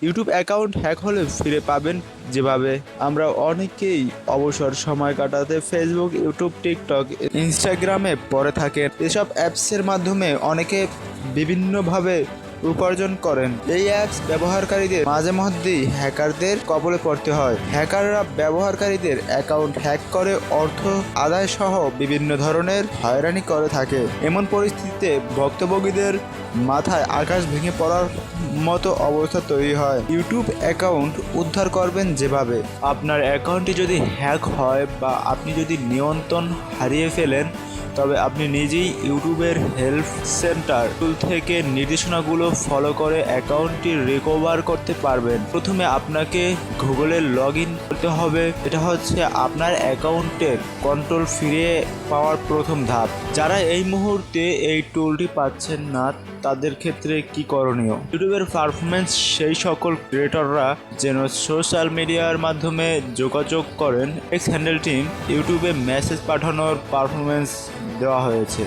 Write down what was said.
YouTube account hack হলে ফিরে পাবেন যেভাবে। আমরা অনেকেই অবসর সময় কাটাতে ফেসবুক, ইউটিউব, টিকটক, ইনস্টাগ্রামে পড়ে থাকেন। এসব অ্যাপসের মাধ্যমে অনেকে বিভিন্নভাবে উপার্জন করেন। এই অ্যাপস ব্যবহারকারীদের মাঝে মধ্যেই হ্যাকারদের কবলে পড়তে হয়। হ্যাকাররা ব্যবহারকারীদের অ্যাকাউন্ট হ্যাক করে অর্থ আদায় সহ বিভিন্ন ধরনের হয়রানি করে থাকে। এমন পরিস্থিতিতে ভুক্তভোগীদের মাথায় আকাশ ভেঙে পড়ার মতো অবস্থা তৈরি হয়। ইউটিউব অ্যাকাউন্ট উদ্ধার করবেন যেভাবে। আপনার অ্যাকাউন্টটি যদি হ্যাক হয় বা আপনি যদি নিয়ন্ত্রণ হারিয়ে ফেলেন, তবে আপনি নিজেই ইউটিউবের হেল্প সেন্টার টুল থেকে নির্দেশনাগুলো ফলো করে অ্যাকাউন্টটি রিকভার করতে পারবেন। প্রথমে আপনাকে গুগলে লগ ইন করতে হবে। এটা হচ্ছে আপনার অ্যাকাউন্টের কন্ট্রোল ফিরে পাওয়ার প্রথম ধাপ। যারা এই মুহূর্তে এই টুলটি পাচ্ছেন না, তাদের ক্ষেত্রে কি করণীয়? ইউটিউবের পারফরমেন্স সেই সকল ক্রিয়েটররা যেন সোশ্যাল মিডিয়ার মাধ্যমে যোগাযোগ করেন। এক্স হ্যান্ডেল টিম ইউটিউবে মেসেজ পাঠানোর পারফরমেন্স দেওয়া হয়েছে।